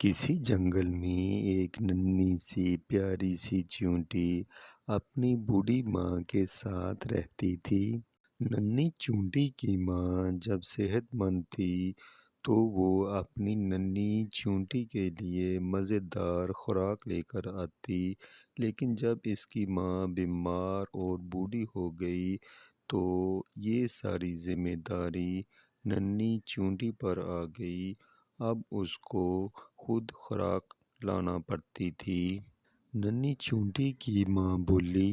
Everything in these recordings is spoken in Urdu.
کسی جنگل میں ایک ننھی سی پیاری سی چیونٹی اپنی بوڑھی ماں کے ساتھ رہتی تھی۔ ننھی چیونٹی کی ماں جب صحت مند تھی تو وہ اپنی ننھی چیونٹی کے لیے مزیدار خوراک لے کر آتی، لیکن جب اس کی ماں بیمار اور بوڑھی ہو گئی تو یہ ساری ذمہ داری ننھی چیونٹی پر آ گئی۔ اب اس کو خود خوراک لانا پڑتی تھی۔ ننھی چیونٹی کی ماں بولی،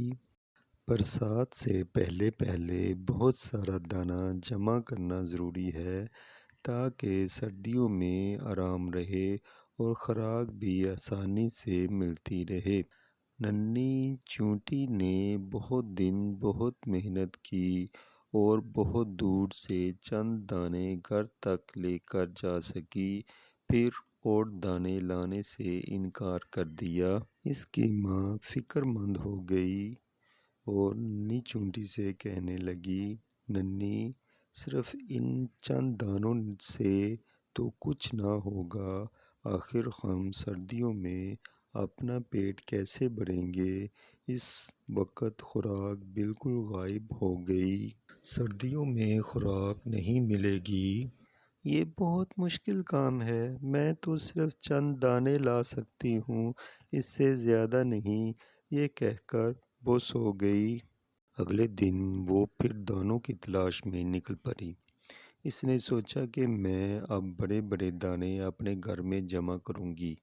برسات سے پہلے پہلے بہت سارا دانہ جمع کرنا ضروری ہے تاکہ سردیوں میں آرام رہے اور خوراک بھی آسانی سے ملتی رہے۔ ننھی چیونٹی نے بہت دن بہت محنت کی اور بہت دور سے چند دانے گھر تک لے کر جا سکی، پھر اور دانے لانے سے انکار کر دیا۔ اس کی ماں فکر مند ہو گئی اور ننھی چیونٹی سے کہنے لگی، ننھی، صرف ان چند دانوں سے تو کچھ نہ ہوگا، آخر ہم سردیوں میں اپنا پیٹ کیسے بھریں گے؟ اس وقت خوراک بالکل غائب ہو گئی۔ سردیوں میں خوراک نہیں ملے گی۔ یہ بہت مشکل کام ہے، میں تو صرف چند دانے لا سکتی ہوں، اس سے زیادہ نہیں، یہ کہہ کر وہ سو گئی۔ اگلے دن وہ پھر دانوں کی تلاش میں نکل پڑی۔ اس نے سوچا کہ میں اب بڑے بڑے دانے اپنے گھر میں جمع کروں گی۔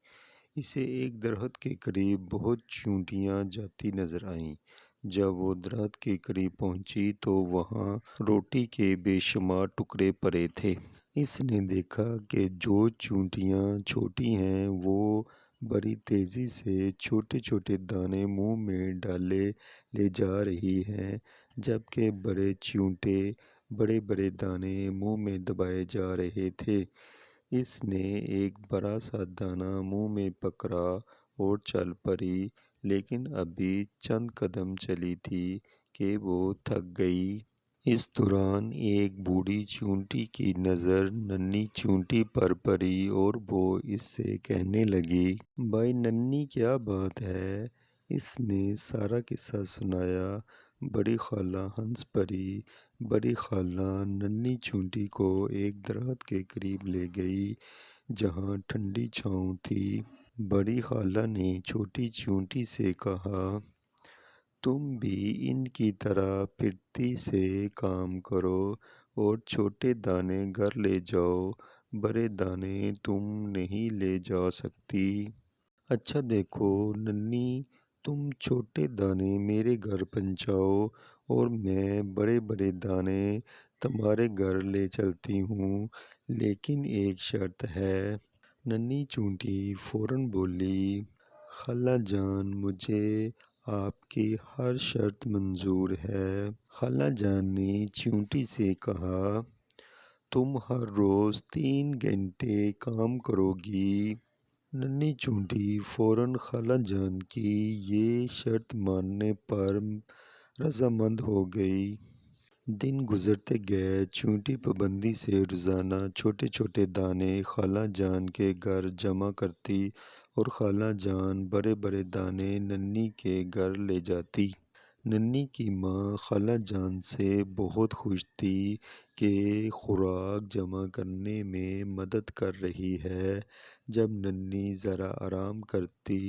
اسے ایک درخت کے قریب بہت چیونٹیاں جاتی نظر آئیں۔ جب وہ درخت کے قریب پہنچی تو وہاں روٹی کے بے شمار ٹکڑے پڑے تھے۔ اس نے دیکھا کہ جو چیونٹیاں چھوٹی ہیں وہ بڑی تیزی سے چھوٹے چھوٹے دانے منہ میں ڈالے لے جا رہی ہیں، جبکہ بڑے چیونٹے بڑے بڑے دانے منہ میں دبائے جا رہے تھے۔ اس نے ایک بڑا سا دانہ منہ میں پکڑا اور چل پڑی، لیکن ابھی چند قدم چلی تھی کہ وہ تھک گئی۔ اس دوران ایک بوڑھی چیونٹی کی نظر ننھی چیونٹی پر پڑی اور وہ اس سے کہنے لگی، بھائی ننھی، کیا بات ہے؟ اس نے سارا قصہ سنایا۔ بڑی خالہ ہنس پڑی۔ بڑی خالہ ننھی چیونٹی کو ایک درخت کے قریب لے گئی جہاں ٹھنڈی چھاؤں تھی۔ بڑی خالہ نے چھوٹی چیونٹی سے کہا، تم بھی ان کی طرح پھرتی سے کام کرو اور چھوٹے دانے گھر لے جاؤ، بڑے دانے تم نہیں لے جا سکتی۔ اچھا دیکھو ننھی، تم چھوٹے دانے میرے گھر پہنچاؤ اور میں بڑے بڑے دانے تمہارے گھر لے چلتی ہوں، لیکن ایک شرط ہے۔ ننھی چیونٹی فوراً بولی، خالہ جان، مجھے آپ کی ہر شرط منظور ہے۔ خالہ جان نے چیونٹی سے کہا، تم ہر روز 3 گھنٹے کام کرو گی۔ ننھی چیونٹی فوراً خالہ جان کی یہ شرط ماننے پر رضامند ہو گئی۔ دن گزرتے گئے، چیونٹی پابندی سے روزانہ چھوٹے چھوٹے دانے خالہ جان کے گھر جمع کرتی اور خالہ جان بڑے بڑے دانے ننھی کے گھر لے جاتی۔ ننھی کی ماں خالہ جان سے بہت خوش تھی کہ خوراک جمع کرنے میں مدد کر رہی ہے۔ جب ننھی ذرا آرام کرتی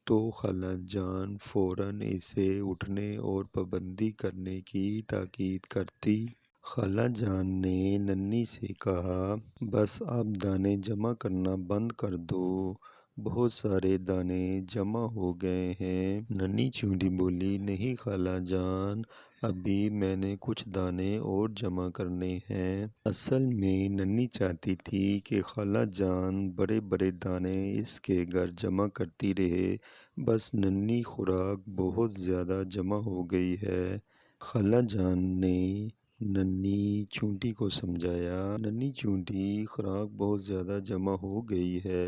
تو خالہ جان فوراً اسے اٹھنے اور پابندی کرنے کی تاکید کرتی۔ خالہ جان نے ننھی سے کہا، بس اب دانے جمع کرنا بند کر دو، بہت سارے دانے جمع ہو گئے ہیں۔ ننھی چیونٹی بولی، نہیں خالہ جان، ابھی میں نے کچھ دانے اور جمع کرنے ہیں۔ اصل میں ننھی چاہتی تھی کہ خالہ جان بڑے بڑے دانے اس کے گھر جمع کرتی رہے، بس ننھی خوراک بہت زیادہ جمع ہو گئی ہے۔ خالہ جان نے ننھی چیونٹی کو سمجھایا، ننھی چیونٹی، خوراک بہت زیادہ جمع ہو گئی ہے،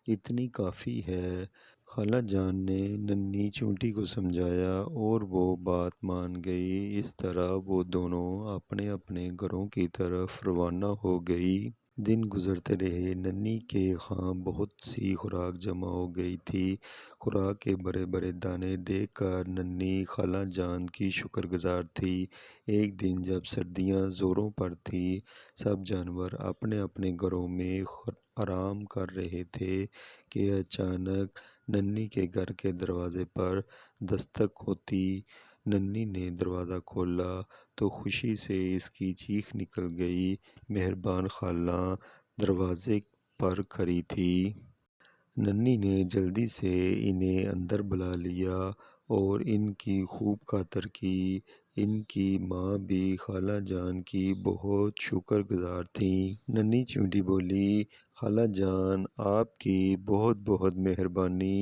اتنی کافی ہے۔ خالہ جان نے ننھی چیونٹی کو سمجھایا اور وہ بات مان گئی۔ اس طرح وہ دونوں اپنے اپنے گھروں کی طرف روانہ ہو گئی۔ دن گزرتے رہے، ننھی کے ہاں بہت سی خوراک جمع ہو گئی تھی۔ خوراک کے بڑے بڑے دانے دیکھ کر ننھی خالہ جان کی شکر گزار تھی۔ ایک دن جب سردیاں زوروں پر تھیں، سب جانور اپنے اپنے گھروں میں آرام کر رہے تھے کہ اچانک ننھی کے گھر کے دروازے پر دستک ہوتی۔ ننھی نے دروازہ کھولا تو خوشی سے اس کی چیخ نکل گئی، مہربان خالہ دروازے پر کھڑی تھی۔ ننھی نے جلدی سے انہیں اندر بلا لیا اور ان کی خوب خاطر کی۔ ان کی ماں بھی خالہ جان کی بہت شکر گزار تھیں۔ ننھی چیونٹی بولی، خالہ جان آپ کی بہت بہت مہربانی۔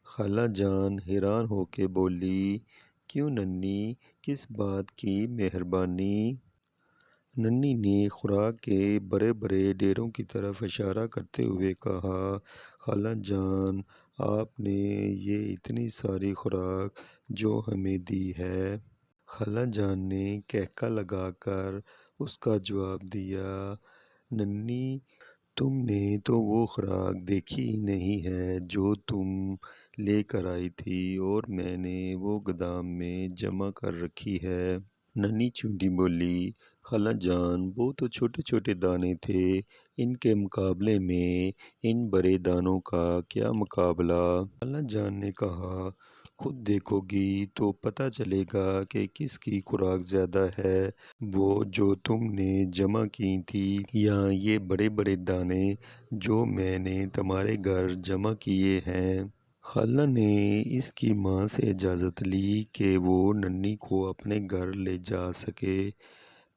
خالہ جان حیران ہو کے بولی، کیوں ننھی، کس بات کی مہربانی؟ ننھی نے خوراک کے بڑے بڑے ڈھیروں کی طرف اشارہ کرتے ہوئے کہا، خالہ جان آپ نے یہ اتنی ساری خوراک جو ہمیں دی ہے۔ خالہ جان نے کہکہ لگا کر اس کا جواب دیا، ننھی تم نے تو وہ خوراک دیکھی ہی نہیں ہے جو تم لے کر آئی تھی، اور میں نے وہ گودام میں جمع کر رکھی ہے۔ ننھی چیونٹی بولی، خالہ جان وہ تو چھوٹے چھوٹے دانے تھے، ان کے مقابلے میں ان بڑے دانوں کا کیا مقابلہ؟ خالہ جان نے کہا، خود دیکھو گی تو پتہ چلے گا کہ کس کی خوراک زیادہ ہے، وہ جو تم نے جمع کی تھی یا یہ بڑے بڑے دانے جو میں نے تمہارے گھر جمع کیے ہیں۔ خالہ نے اس کی ماں سے اجازت لی کہ وہ ننھی کو اپنے گھر لے جا سکے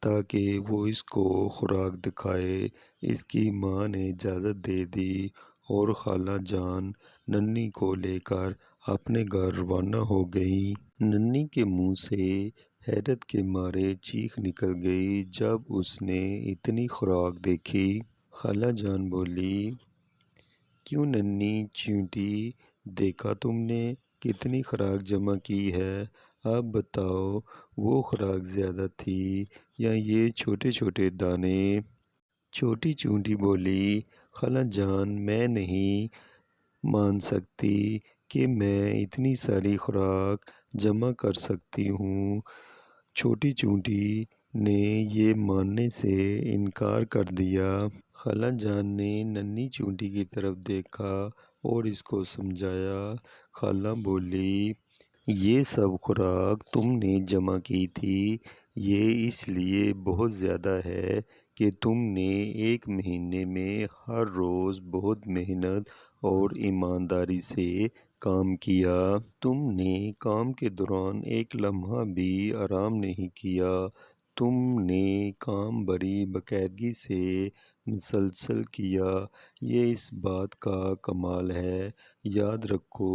تاکہ وہ اس کو خوراک دکھائے۔ اس کی ماں نے اجازت دے دی اور خالہ جان ننھی کو لے کر اپنے گھر روانہ ہو گئیں۔ ننھی کے منہ سے حیرت کے مارے چیخ نکل گئی جب اس نے اتنی خوراک دیکھی۔ خالہ جان بولی، کیوں ننھی چیونٹی، دیکھا تم نے کتنی خوراک جمع کی ہے، اب بتاؤ وہ خوراک زیادہ تھی یا یہ چھوٹے چھوٹے دانے؟ چھوٹی چیونٹی بولی، خالہ جان میں نہیں مان سکتی کہ میں اتنی ساری خوراک جمع کر سکتی ہوں۔ چھوٹی چیونٹی نے یہ ماننے سے انکار کر دیا۔ خالہ جان نے ننھی چیونٹی کی طرف دیکھا اور اس کو سمجھایا۔ خالہ بولی، یہ سب خوراک تم نے جمع کی تھی، یہ اس لیے بہت زیادہ ہے کہ تم نے ایک مہینے میں ہر روز بہت محنت اور ایمانداری سے کام کیا۔ تم نے کام کے دوران ایک لمحہ بھی آرام نہیں کیا، تم نے کام بڑی باقاعدگی سے مسلسل کیا، یہ اس بات کا کمال ہے۔ یاد رکھو،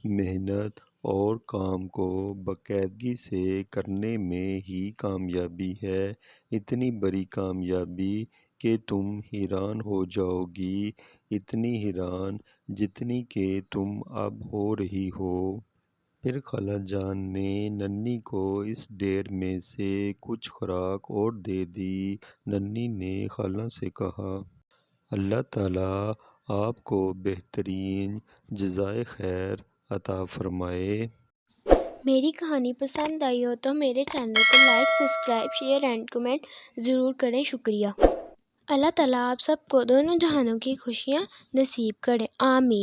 محنت اور کام کو باقاعدگی سے کرنے میں ہی کامیابی ہے، اتنی بڑی کامیابی کہ تم حیران ہو جاؤ گی، اتنی حیران جتنی کہ تم اب ہو رہی ہو۔ پھر خالہ جان نے ننھی کو اس ڈھیر میں سے کچھ خوراک اور دے دی۔ ننھی نے خالہ سے کہا، اللہ تعالیٰ آپ کو بہترین جزائے خیر عطا فرمائے۔ میری کہانی پسند آئی ہو تو میرے چینل کو like, subscribe, share and comment ضرور کریں۔ شکریہ۔ اللہ تعالیٰ آپ سب کو دونوں جہانوں کی خوشیاں نصیب کرے، آمین۔